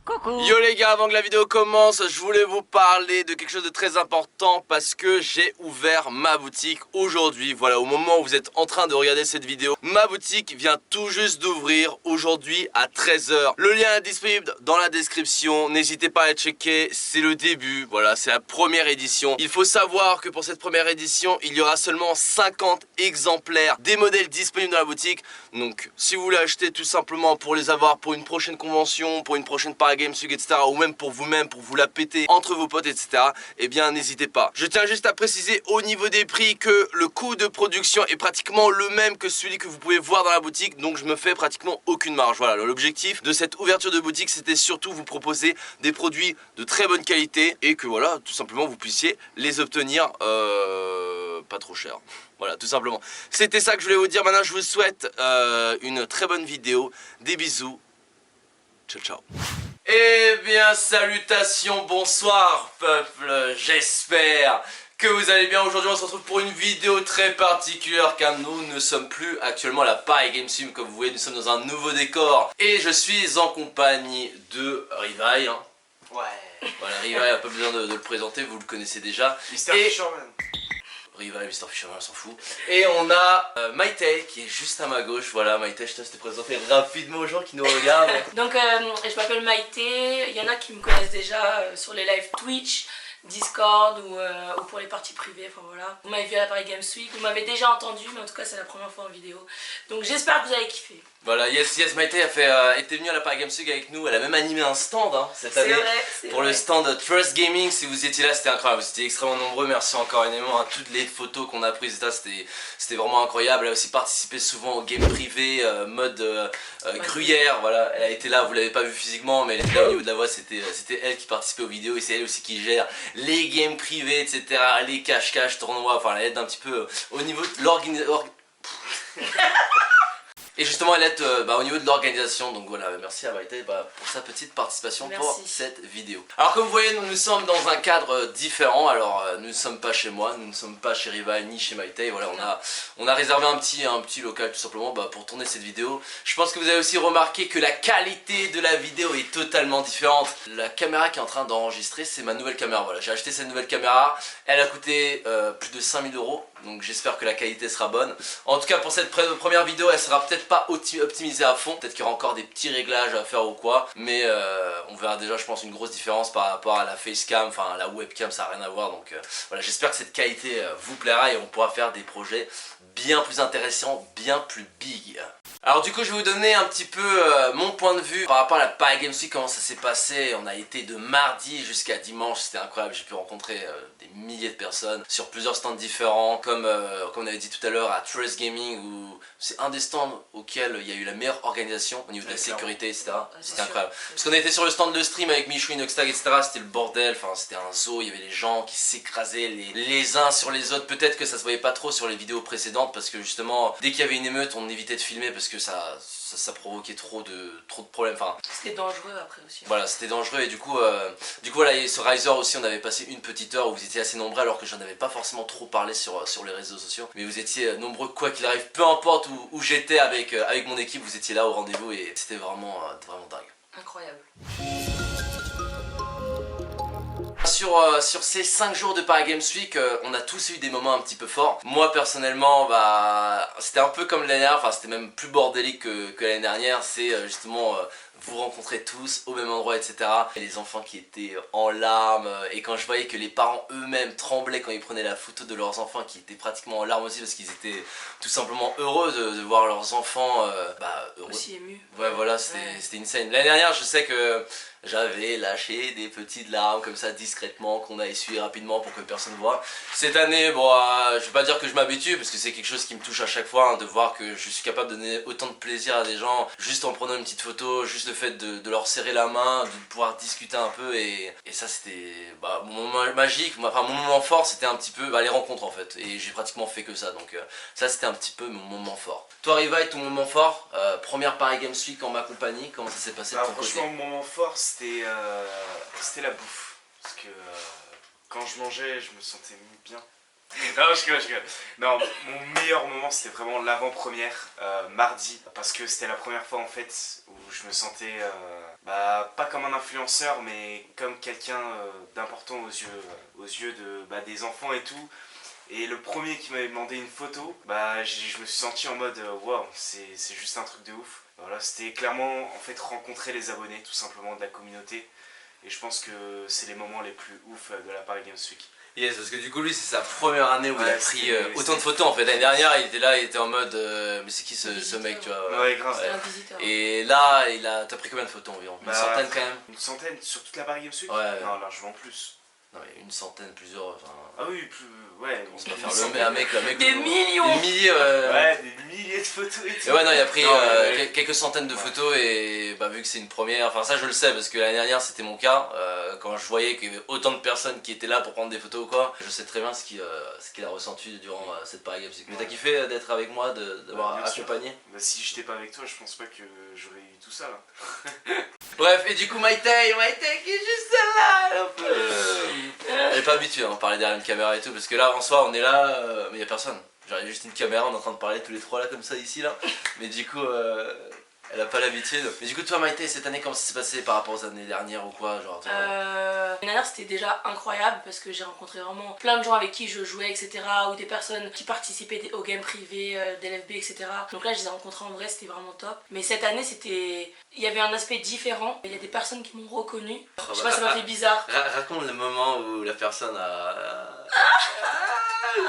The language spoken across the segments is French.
Coucou. Yo les gars, avant que la vidéo commence, je voulais vous parler de quelque chose de très important parce que j'ai ouvert ma boutique aujourd'hui. Voilà, au moment où vous êtes en train de regarder cette vidéo, ma boutique vient tout juste d'ouvrir aujourd'hui à 13 h. Le lien est disponible dans la description, n'hésitez pas à aller checker, c'est le début, voilà, c'est la première édition. Il faut savoir que pour cette première édition, il y aura seulement 50 exemplaires des modèles disponibles dans la boutique. Donc si vous voulez acheter tout simplement pour les avoir pour une prochaine convention, pour une prochaine Paris Games Week, etc. ou même pour vous-même, pour vous la péter entre vos potes, etc. eh bien n'hésitez pas. Je tiens juste à préciser au niveau des prix que le coût de production est pratiquement le même que celui que vous pouvez voir dans la boutique, donc je me fais pratiquement aucune marge. Voilà, l'objectif de cette ouverture de boutique, c'était surtout vous proposer des produits de très bonne qualité et que voilà, tout simplement vous puissiez les obtenir pas trop cher. Voilà, tout simplement. C'était ça que je voulais vous dire. Maintenant, je vous souhaite une très bonne vidéo. Des bisous. Ciao, ciao. Eh bien, salutations, bonsoir, peuple. J'espère que vous allez bien. Aujourd'hui, on se retrouve pour une vidéo très particulière car nous ne sommes plus actuellement à la Paris Games Week. Comme vous voyez, nous sommes dans un nouveau décor. Et je suis en compagnie de Rivail. Hein. Ouais. Voilà, Rivail, a pas besoin de le présenter, vous le connaissez déjà. Mr. Fisherman. Rival, Mr. Fisherman, on s'en fout. Et on a Maïté qui est juste à ma gauche. Voilà, Maïté, je te laisse te présenter rapidement aux gens qui nous regardent. Donc je m'appelle Maïté, il y en a qui me connaissent déjà sur les lives Twitch, Discord ou pour les parties privées, enfin voilà. Vous m'avez vu à la Paris Games Week, vous m'avez déjà entendu, mais en tout cas c'est la première fois en vidéo. Donc j'espère que vous allez kiffer. Voilà, yes, Maïté était venue à la Paris Games Week avec nous. Elle a même animé un stand hein, cette année. C'est pour vrai. le stand Trust Gaming. Si vous étiez là, c'était incroyable. Vous étiez extrêmement nombreux. Merci encore énormément à toutes les photos qu'on a prises. C'était vraiment incroyable. Elle a aussi participé souvent au game privé, mode gruyère. Voilà, elle a été là. Vous l'avez pas vu physiquement, mais elle était là au niveau de la voix. C'était elle qui participait aux vidéos et c'est elle aussi qui gère les games privés, etc. Les cache-cache, tournois. Enfin, elle aide un petit peu au niveau de l'organisation. Et justement elle aide au niveau de l'organisation, donc voilà, merci à Maïté pour sa petite participation pour cette vidéo. Alors comme vous voyez, nous sommes dans un cadre différent, alors nous ne sommes pas chez moi, nous ne sommes pas chez Rival ni chez Maïté, voilà, on a réservé un petit local tout simplement pour tourner cette vidéo. Je pense que vous avez aussi remarqué que la qualité de la vidéo est totalement différente. La caméra qui est en train d'enregistrer, c'est ma nouvelle caméra, voilà, j'ai acheté cette nouvelle caméra, elle a coûté plus de 5000 €. Donc j'espère que la qualité sera bonne. En tout cas pour cette première vidéo, elle sera peut-être pas optimisée à fond. Peut-être qu'il y aura encore des petits réglages à faire ou quoi. Mais on verra déjà je pense une grosse différence par rapport à la facecam. Enfin à la webcam, ça n'a rien à voir. Donc voilà, j'espère que cette qualité vous plaira et on pourra faire des projets bien plus intéressants, bien plus big. Alors du coup je vais vous donner un petit peu mon point de vue par rapport à la Paris Games Week, comment ça s'est passé. On a été de mardi jusqu'à dimanche, c'était incroyable, j'ai pu rencontrer des milliers de personnes sur plusieurs stands différents, comme on avait dit tout à l'heure à Trust Gaming, où c'est un des stands auquel il y a eu la meilleure organisation au niveau de la sécurité, etc. C'était incroyable. Parce qu'on était sur le stand de stream avec Michou, Inoxtag, etc. C'était le bordel, enfin c'était un zoo, il y avait les gens qui s'écrasaient les uns sur les autres. Peut-être que ça se voyait pas trop sur les vidéos précédentes parce que justement dès qu'il y avait une émeute on évitait de filmer parce que ça provoquait trop de problèmes. Enfin, c'était dangereux après aussi. Voilà, c'était dangereux et du coup voilà, et sur Riser aussi on avait passé une petite heure où vous étiez assez nombreux alors que j'en avais pas forcément trop parlé sur les réseaux sociaux. Mais vous étiez nombreux quoi qu'il arrive, peu importe où j'étais avec mon équipe, vous étiez là au rendez-vous et c'était vraiment dingue. Incroyable. Sur ces 5 jours de Paris Games Week, on a tous eu des moments un petit peu forts. Moi personnellement, c'était un peu comme l'année dernière, enfin c'était même plus bordélique que l'année dernière. C'est justement vous rencontrer tous au même endroit, etc. Et les enfants qui étaient en larmes, et quand je voyais que les parents eux-mêmes tremblaient quand ils prenaient la photo de leurs enfants qui étaient pratiquement en larmes aussi parce qu'ils étaient tout simplement heureux de voir leurs enfants heureux. Aussi émus. Ouais voilà, c'était insane. L'année dernière je sais que j'avais lâché des petites larmes comme ça discrètement qu'on a essuyé rapidement pour que personne ne voit. Cette année, je vais pas dire que je m'habitue parce que c'est quelque chose qui me touche à chaque fois, hein, de voir que je suis capable de donner autant de plaisir à des gens juste en prenant une petite photo, juste le fait de leur serrer la main, de pouvoir discuter un peu et ça c'était mon moment magique, mon moment fort c'était un petit peu les rencontres en fait et j'ai pratiquement fait que ça donc ça c'était un petit peu mon moment fort. Toi Rivail, ton moment fort, première Paris Games Week en ma compagnie, comment ça s'est passé de ton côté? Franchement mon moment fort c'était la bouffe, parce que quand je mangeais je me sentais bien. Non je rigole. Non, mon meilleur moment c'était vraiment l'avant-première, mardi, parce que c'était la première fois en fait où je me sentais pas comme un influenceur, mais comme quelqu'un d'important aux yeux des enfants et tout. Et le premier qui m'avait demandé une photo, je me suis senti en mode waouh, c'est juste un truc de ouf. Voilà, c'était clairement en fait rencontrer les abonnés tout simplement de la communauté. Et je pense que c'est les moments les plus ouf de la Paris Games Week. Yes, parce que du coup lui c'est sa première année où il a pris autant de photos en fait. L'année dernière il était là, il était en mode mais c'est qui ce mec, tu vois. Ouais, grave. Ouais. Et là t'as pris combien de photos environ? Une centaine quand même? Une centaine sur toute la Paris Games Week? Ouais. Non, largement plus. Non mais une centaine, plusieurs, enfin... Ah oui, ouais. On va faire un mec des millions. Des milliers, ouais, des milliers de photos et tout. Et ouais, non, il a pris quelques centaines de photos et vu que c'est une première, enfin ça je le sais parce que l'année dernière c'était mon cas, quand je voyais qu'il y avait autant de personnes qui étaient là pour prendre des photos ou quoi, je sais très bien ce qu'il a ressenti durant cette Paris Games Week. Mais t'as kiffé d'être avec moi, d'avoir accompagné? Si j'étais pas avec toi, je pense pas que j'aurais eu tout ça là. Bref, et du coup Maïté qui est juste là un peu. Elle est pas habituée à en parler derrière une caméra et tout, parce que là en soi on est là, mais y a personne. Genre il y a juste une caméra, on est en train de parler tous les trois là comme ça ici là. Mais du coup elle a pas l'habitude. Mais du coup toi Maïté, cette année comment ça s'est passé par rapport aux années dernières ou quoi genre, l'année dernière c'était déjà incroyable parce que j'ai rencontré vraiment plein de gens avec qui je jouais etc. Ou des personnes qui participaient aux games privés, d'LFB etc. Donc là je les ai rencontrés en vrai, c'était vraiment top. Mais cette année il y avait un aspect différent. Il y a des personnes qui m'ont reconnu. Je sais pas, ça m'a fait bizarre. Raconte le moment où la personne a...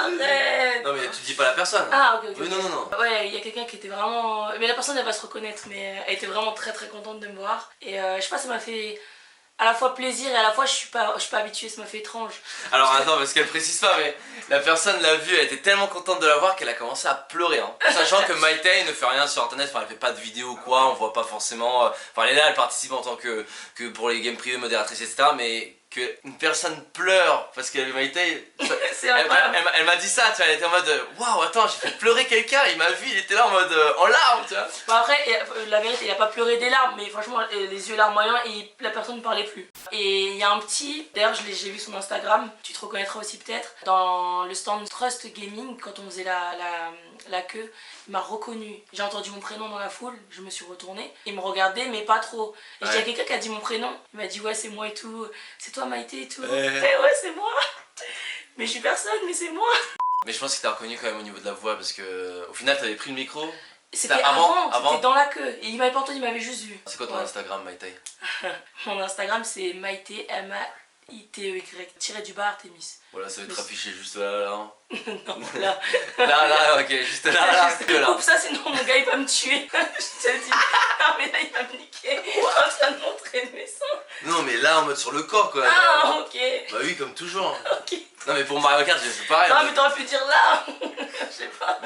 Arrête. Non mais tu dis pas la personne. Ah ok. Oui, non. Ouais, il y a quelqu'un qui était vraiment... Mais la personne elle va se reconnaître, mais elle était vraiment très contente de me voir. Et je sais pas, ça m'a fait à la fois plaisir et à la fois je suis pas habituée, ça m'a fait étrange. Alors attends, parce qu'elle précise pas, mais la personne l'a vue, elle était tellement contente de la voir qu'elle a commencé à pleurer. Hein. Sachant que Maïté ne fait rien sur internet, enfin elle fait pas de vidéo ou quoi, on voit pas forcément... Enfin elle est là, elle participe en tant que pour les games privés, modératrice etc. Mais qu'une personne pleure parce qu'elle m'a été... elle m'a dit ça, tu vois, elle était en mode waouh, attends, j'ai fait pleurer quelqu'un, il m'a vu, il était là en mode en larmes, tu vois. Bon après, la vérité, il a pas pleuré des larmes, mais franchement, les yeux larmoyants et la personne ne parlait plus. Et il y a un petit, d'ailleurs j'ai vu son Instagram, tu te reconnaîtras aussi peut-être, dans le stand Trust Gaming, quand on faisait la queue, il m'a reconnu. J'ai entendu mon prénom dans la foule, je me suis retournée, il me regardait mais pas trop. Et j'ai quelqu'un qui a dit mon prénom, il m'a dit ouais c'est moi et tout, c'est toi Maïté et tout. Ouais c'est moi. Mais je suis personne, mais c'est moi. Mais je pense qu'il t'a reconnu quand même au niveau de la voix parce que au final t'avais pris le micro. C'était avant, c'était dans la queue. Et il m'avait pas entendu, il m'avait juste vu. C'est quoi ton Instagram Maïté? Mon Instagram c'est Maïté, MAITEY, _du Artemis. Voilà, ça va être affiché juste là. Non, là. là, ok, juste là. Coupe ça, sinon mon gars il va me tuer. Je te dis. Non, mais là il va me niquer. Je suis en train de montrer mes seins. Non, mais là en mode sur le corps quoi. Ah, ok. Bah oui, comme toujours. Ok. Non, mais pour Mario Kart, c'est pareil. Non, mais t'aurais pu dire là. Je sais pas.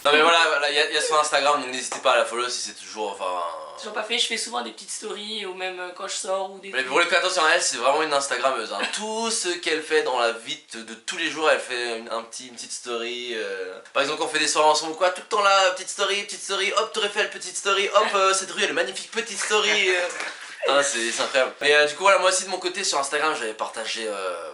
Non, mais voilà, il y a son Instagram, donc n'hésitez pas à la follow si c'est toujours. Toujours pas fait, je fais souvent des petites stories ou même quand je sors ou des... Mais pour le coup, attention, elle c'est vraiment une Instagrammeuse. Hein. Tout ce qu'elle fait dans la vie de tous les jours, elle fait une petite story. Par exemple, quand on fait des soirées ensemble ou quoi, tout le temps là, petite story, hop, t'aurais fait une petite story, hop, cette rue elle est magnifique, petite story. Ah, c'est incroyable. Mais du coup voilà, moi aussi de mon côté sur Instagram j'avais partagé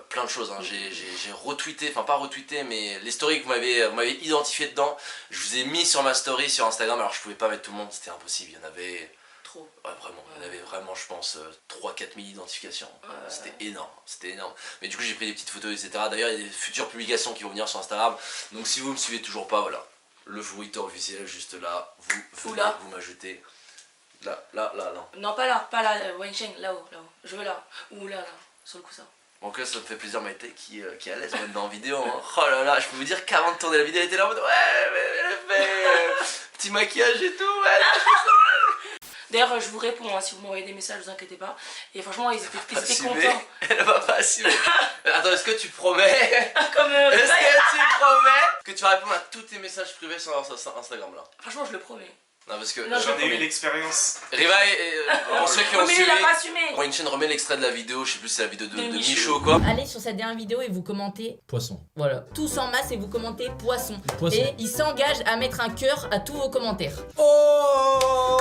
plein de choses, hein. J'ai retweeté, enfin pas retweeté mais les stories que vous m'avez identifié dedans, je vous ai mis sur ma story sur Instagram. Alors je pouvais pas mettre tout le monde, c'était impossible, il y en avait... Trop. Ouais vraiment, il y en avait vraiment je pense 3-4 000 identifications, c'était énorme. Mais du coup j'ai pris des petites photos etc. D'ailleurs il y a des futures publications qui vont venir sur Instagram, donc si vous me suivez toujours pas, voilà, le Twitter officiel juste là, vous m'ajoutez. Là, non. Non, pas là, Wensheng, là-haut. Je veux là. Ou là, sur le coussin. Donc là, ça me fait plaisir, Maïté qui est à l'aise maintenant en vidéo. Hein. Oh là là, je peux vous dire qu'avant de tourner la vidéo, elle était là en mode ouais, mais elle fait petit maquillage et tout, ouais, je fais ça. D'ailleurs, je vous réponds, hein, si vous m'envoyez des messages, vous inquiétez pas. Et franchement, ils étaient contents. Elle va pas assumer. Attends, est-ce que tu promets? Comme est-ce que tu promets que tu vas répondre à tous tes messages privés sur Instagram là? Franchement, je le promets. Non, parce que j'en ai eu l'expérience. Riva, pour ceux qui ont suivi, il a pas assumé. Wenchen remet l'extrait de la vidéo, je sais plus si c'est la vidéo de Michaud quoi. Allez sur sa dernière vidéo et vous commentez poisson. Voilà. Tous en masse et vous commentez poisson. Et il s'engage à mettre un cœur à tous vos commentaires. Oh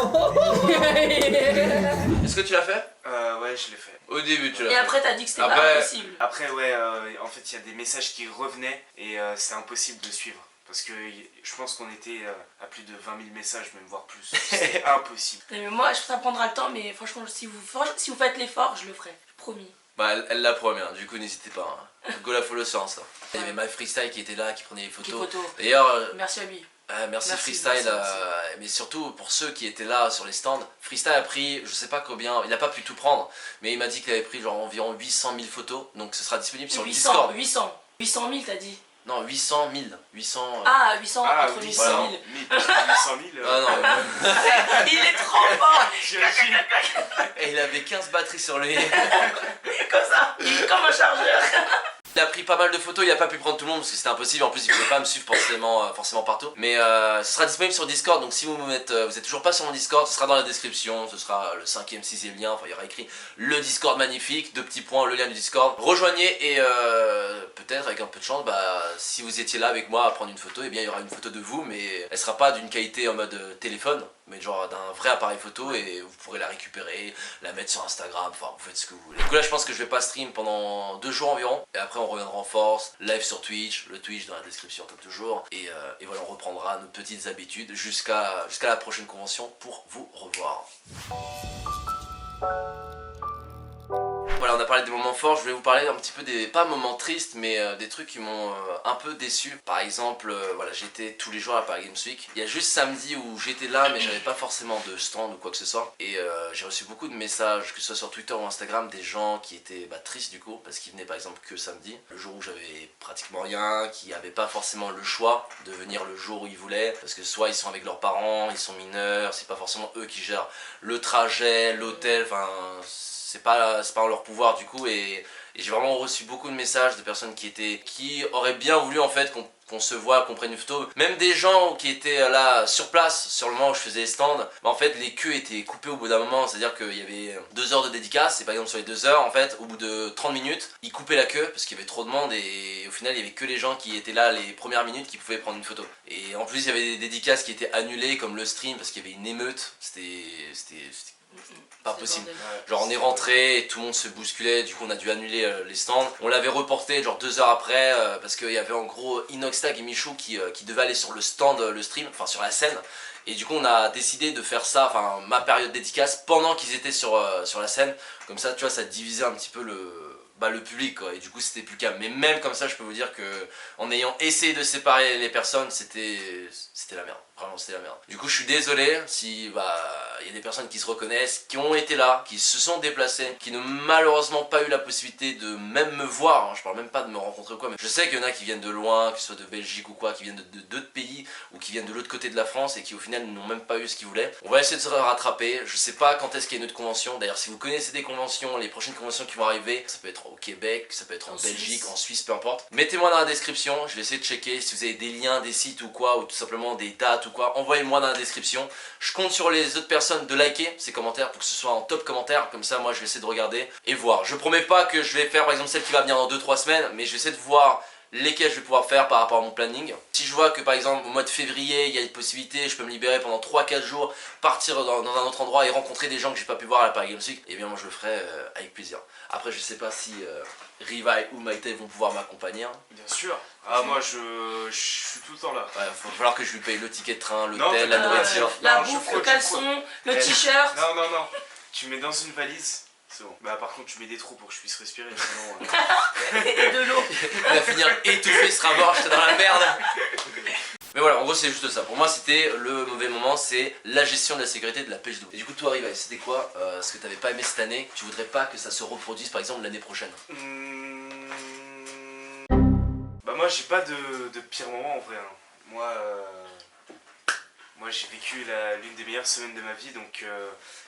Est-ce que tu l'as fait? Ouais, je l'ai fait. Au début, tu l'as fait. Et après, t'as dit que c'était pas possible. Après, ouais, en fait, il y a des messages qui revenaient et c'est impossible de suivre. Parce que je pense qu'on était à plus de 20 000 messages, même voire plus. C'était impossible. Mais moi, ça prendra le temps, mais franchement, si vous faites l'effort, je le ferai. Promis. Bah elle l'a promis, hein. Du coup n'hésitez pas. Hein. Go la follow sur Insta. Il y avait My Freestyle qui était là, qui prenait les photos. D'ailleurs, merci à lui. merci Freestyle, merci. Mais surtout pour ceux qui étaient là sur les stands, Freestyle a pris, je sais pas combien, il a pas pu tout prendre, mais il m'a dit qu'il avait pris genre environ 800 000 photos, donc ce sera disponible sur le Discord. 800 000 t'as dit? Non, 800 000. 800, Ah, 800 ah, entre 800 000. 800 000 Ah non, Il est trop fort. et il avait 15 batteries sur lui. Comme ça, il est comme un chargeur. Il a pris pas mal de photos, il a pas pu prendre tout le monde parce que c'était impossible, en plus il pouvait pas me suivre forcément partout. Mais ce sera disponible sur Discord, donc si vous êtes toujours pas sur mon Discord, ce sera dans la description, ce sera le 5e, 6e lien, enfin il y aura écrit le Discord magnifique, 2 petits points, le lien du Discord. Rejoignez et peut-être avec un peu de chance, bah, si vous étiez là avec moi à prendre une photo, et bien il y aura une photo de vous, mais elle sera pas d'une qualité en mode téléphone, mais genre d'un vrai appareil photo et vous pourrez la récupérer, la mettre sur Instagram, enfin vous faites ce que vous voulez. Du coup là je pense que je vais pas stream pendant 2 jours environ, et après on reviendra en force, live sur Twitch, le Twitch dans la description comme toujours, et voilà on reprendra nos petites habitudes jusqu'à la prochaine convention pour vous revoir. Voilà, on a parlé des moments forts, je voulais vous parler un petit peu des, pas moments tristes, mais des trucs qui m'ont un peu déçu. Par exemple, voilà, j'étais tous les jours à Paris Games Week. Il y a juste samedi où j'étais là, mais j'avais pas forcément de stand ou quoi que ce soit. Et j'ai reçu beaucoup de messages, que ce soit sur Twitter ou Instagram, des gens qui étaient tristes du coup, parce qu'ils venaient par exemple que samedi, le jour où j'avais pratiquement rien, qui n'avaient pas forcément le choix de venir le jour où ils voulaient, parce que soit ils sont avec leurs parents, ils sont mineurs, c'est pas forcément eux qui gèrent le trajet, l'hôtel, enfin... c'est pas en leur pouvoir du coup et j'ai vraiment reçu beaucoup de messages de personnes qui auraient bien voulu en fait qu'on se voit, qu'on prenne une photo. Même des gens qui étaient là sur place, sur le moment où je faisais les stands, bah en fait les queues étaient coupées au bout d'un moment, c'est à dire qu'il y avait 2 heures de dédicace et par exemple sur les 2 heures en fait, au bout de 30 minutes, ils coupaient la queue parce qu'il y avait trop de monde et au final il y avait que les gens qui étaient là les premières minutes qui pouvaient prendre une photo. Et en plus il y avait des dédicaces qui étaient annulées comme le stream parce qu'il y avait une émeute, c'était pas possible. Genre on est rentré et tout le monde se bousculait, du coup on a dû annuler les stands. On l'avait reporté genre 2 heures après parce qu'il y avait en gros Inoxtag et Michou qui devaient aller sur le stand, le stream, enfin sur la scène. Et du coup on a décidé de faire ça, enfin ma période dédicace pendant qu'ils étaient sur la scène. Comme ça tu vois ça divisait un petit peu le public quoi, et du coup c'était plus calme. Mais même comme ça je peux vous dire que en ayant essayé de séparer les personnes c'était la merde, vraiment c'était la merde. Du coup je suis désolé si il y a des personnes qui se reconnaissent, qui ont été là, qui se sont déplacées, qui n'ont malheureusement pas eu la possibilité de même me voir, hein. Je parle même pas de me rencontrer ou quoi, mais je sais qu'il y en a qui viennent de loin, que ce soit de Belgique ou quoi, qui viennent d'autres pays ou qui viennent de l'autre côté de la France et qui au final n'ont même pas eu ce qu'ils voulaient. On va essayer de se rattraper, je sais pas quand est-ce qu'il y a une autre convention, d'ailleurs si vous connaissez des conventions, les prochaines conventions qui vont arriver, ça peut être au Québec, ça peut être en Belgique, en Suisse, peu importe. Mettez-moi dans la description, je vais essayer de checker si vous avez des liens, des sites ou quoi, ou tout simplement des dates ou quoi, envoyez-moi dans la description. Je compte sur les autres personnes de liker ces commentaires pour que ce soit en top commentaire, comme ça moi je vais essayer de regarder et voir. Je promets pas que je vais faire par exemple celle qui va venir dans 2-3 semaines, mais je vais essayer de voir lesquels je vais pouvoir faire par rapport à mon planning. Si je vois que par exemple au mois de février il y a une possibilité, je peux me libérer pendant 3-4 jours, partir dans un autre endroit et rencontrer des gens que j'ai pas pu voir à la Paris Games Week, et bien moi je le ferai avec plaisir. Après je sais pas si Riva ou Maïté vont pouvoir m'accompagner. Bien sûr. Ah moi je suis tout le temps là. Ouais, il va falloir que je lui paye le ticket de train, l'hôtel, la nourriture. La bouffe, le caleçon, le t-shirt. Non, tu mets dans une valise. C'est bon. Bah par contre tu mets des trous pour que je puisse respirer sinon... Et de l'eau. Il va finir étouffé, il sera mort, j'étais dans la merde. Mais voilà, en gros c'est juste ça. Pour moi c'était le mauvais moment, c'est la gestion de la sécurité de la pêche d'eau. Et du coup toi Riva, c'était quoi ce que t'avais pas aimé cette année, que tu voudrais pas que ça se reproduise par exemple l'année prochaine? Bah moi j'ai pas de pire moment en vrai. Hein. Moi j'ai vécu l'une des meilleures semaines de ma vie, donc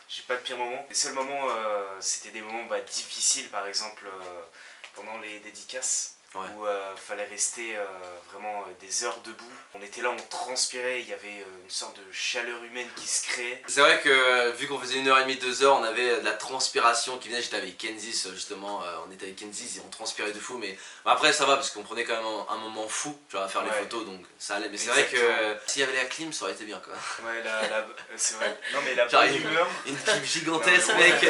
j'ai pas de pire moment. Les seuls moments, c'était des moments difficiles, par exemple pendant les dédicaces, ouais. Où fallait rester vraiment des heures debout. On était là, on transpirait, il y avait une sorte de chaleur humaine qui se créait. C'est vrai que vu qu'on faisait 1h30, 2 heures, on avait de la transpiration qui venait. J'étais avec Kenzie justement, on était avec Kenzie et on transpirait de fou, mais après ça va parce qu'on prenait quand même un moment fou, tu vois, à faire les photos, donc ça allait. Mais c'est vrai que s'il y avait la clim, ça aurait été bien quoi. Ouais, c'est vrai. Non mais la bonne humeur. Une clim gigantesque mec.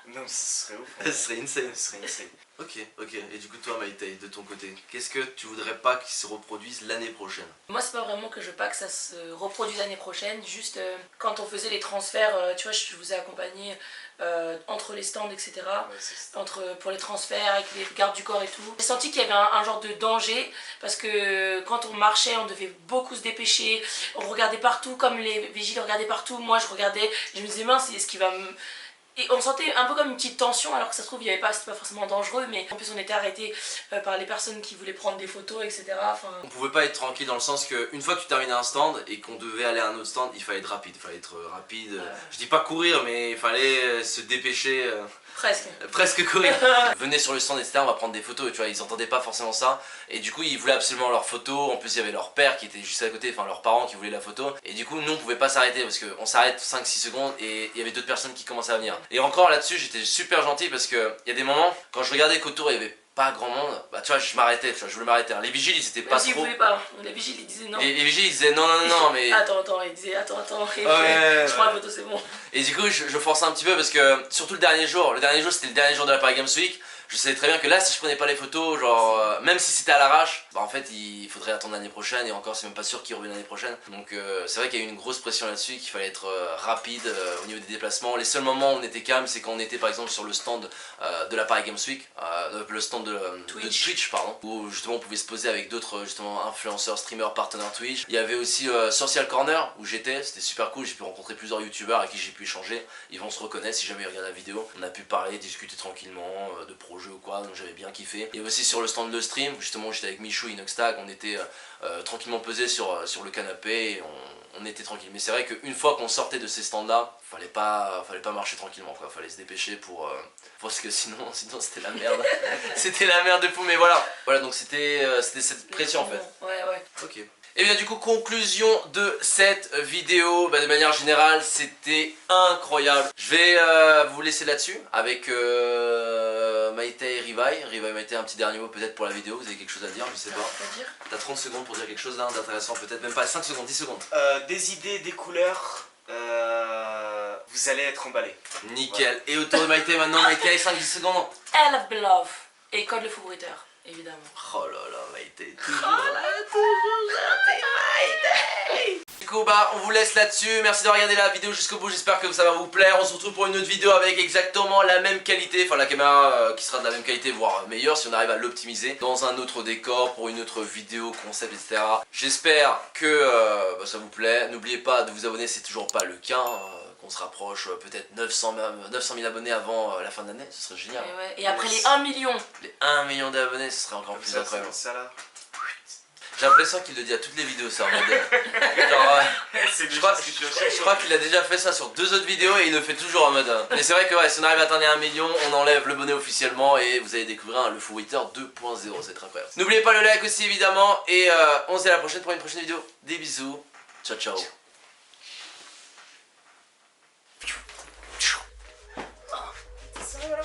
Non, ce serait ouf. Ce serait insane. Ce serait insane. Ok. Et du coup, toi, Maïté, de ton côté, qu'est-ce que tu voudrais pas qu'il se reproduise l'année prochaine? Moi, c'est pas vraiment que je veux pas que ça se reproduise l'année prochaine, juste quand on faisait les transferts, tu vois, je vous ai accompagné entre les stands, etc. Ouais, pour les transferts, avec les gardes du corps et tout. J'ai senti qu'il y avait un genre de danger, parce que quand on marchait, on devait beaucoup se dépêcher, on regardait partout, comme les vigiles regardaient partout, moi je regardais, je me disais, mince, est-ce qu'il va me... Et on sentait un peu comme une petite tension, alors que ça se trouve, c'était pas forcément dangereux, mais en plus on était arrêtés par les personnes qui voulaient prendre des photos, etc. Enfin... On pouvait pas être tranquille dans le sens que une fois que tu terminais un stand et qu'on devait aller à un autre stand, il fallait être rapide. Je dis pas courir, mais il fallait se dépêcher. Presque courir. Venez sur le stand, etc. On va prendre des photos. Tu vois, ils entendaient pas forcément ça. Et du coup, ils voulaient absolument leurs photos. En plus, il y avait leur père qui était juste à côté, enfin leurs parents qui voulaient la photo. Et du coup, nous, on pouvait pas s'arrêter parce qu'on s'arrête 5-6 secondes et il y avait d'autres personnes qui commençaient à venir. Et encore là-dessus, j'étais super gentil parce que il y a des moments, quand je regardais qu'autour il y avait pas grand monde, bah tu vois, je m'arrêtais, je voulais m'arrêter. Les vigiles, ils étaient pas trop. Ils voulaient pas. Les vigiles, ils disaient non. Les vigiles, ils disaient non, mais. Attends, ils disaient attends. Et je prends la photo, c'est bon. Et du coup, je forçais un petit peu parce que, surtout le dernier jour c'était le dernier jour de la Paris Games Week. Je savais très bien que là, si je prenais pas les photos, genre, même si c'était à l'arrache, bah en fait, il faudrait attendre l'année prochaine, et encore, c'est même pas sûr qu'il revienne l'année prochaine. Donc, c'est vrai qu'il y a eu une grosse pression là-dessus, qu'il fallait être rapide au niveau des déplacements. Les seuls moments où on était calme, c'est quand on était par exemple sur le stand de la Paris Games Week, le stand de Twitch, pardon, où justement on pouvait se poser avec d'autres justement influenceurs, streamers, partenaires Twitch. Il y avait aussi Social Corner où j'étais, c'était super cool, j'ai pu rencontrer plusieurs youtubeurs avec qui j'ai pu échanger. Ils vont se reconnaître si jamais ils regardent la vidéo. On a pu parler, discuter tranquillement de projets ou quoi, donc j'avais bien kiffé. Et aussi sur le stand de stream, justement j'étais avec Michou, Inoxtag, on était tranquillement posés sur le canapé et on était tranquille. Mais c'est vrai qu'une fois qu'on sortait de ces stands là, fallait pas marcher tranquillement quoi, fallait se dépêcher parce que sinon c'était la merde. C'était la merde de fou, mais voilà donc c'était cette pression en fait. Ouais. Ok. Et bien du coup, conclusion de cette vidéo, de manière générale c'était incroyable. Je vais vous laisser là-dessus avec Maïté et Rivaï. Rivaï, Maïté, un petit dernier mot peut-être pour la vidéo, vous avez quelque chose à dire, je sais pas. T'as 30 secondes pour dire quelque chose d'intéressant, peut-être même pas 5 secondes, 10 secondes. Des idées, des couleurs, vous allez être emballés. Nickel. Voilà. Et autour de Maïté maintenant, Maïté, 5-10 secondes. I love Belove et Code le Fou Bruiteur, évidemment. Oh là là, Maïté, toujours Maïté. Du coup on vous laisse là-dessus, merci de regarder la vidéo jusqu'au bout, j'espère que ça va vous plaire. On se retrouve pour une autre vidéo avec exactement la même qualité, enfin la caméra qui sera de la même qualité, voire meilleure si on arrive à l'optimiser, dans un autre décor, pour une autre vidéo, concept, etc. J'espère que ça vous plaît, n'oubliez pas de vous abonner, c'est toujours pas le cas, qu'on se rapproche peut-être 900 000 abonnés avant la fin de l'année, ce serait génial. Et après les 1 million. Les 1 million d'abonnés, ce serait encore plus incroyable. Ça là. J'ai l'impression qu'il le dit à toutes les vidéos ça en mode genre je crois qu'il a déjà fait ça sur 2 autres vidéos et il le fait toujours en mode mais c'est vrai que si on arrive à atteindre 1 million, on enlève le bonnet officiellement et vous allez découvrir le Fou Writer 2.0, c'est très incroyable. N'oubliez pas le like aussi évidemment et on se dit à la prochaine pour une prochaine vidéo. Des bisous, ciao ciao. Voilà.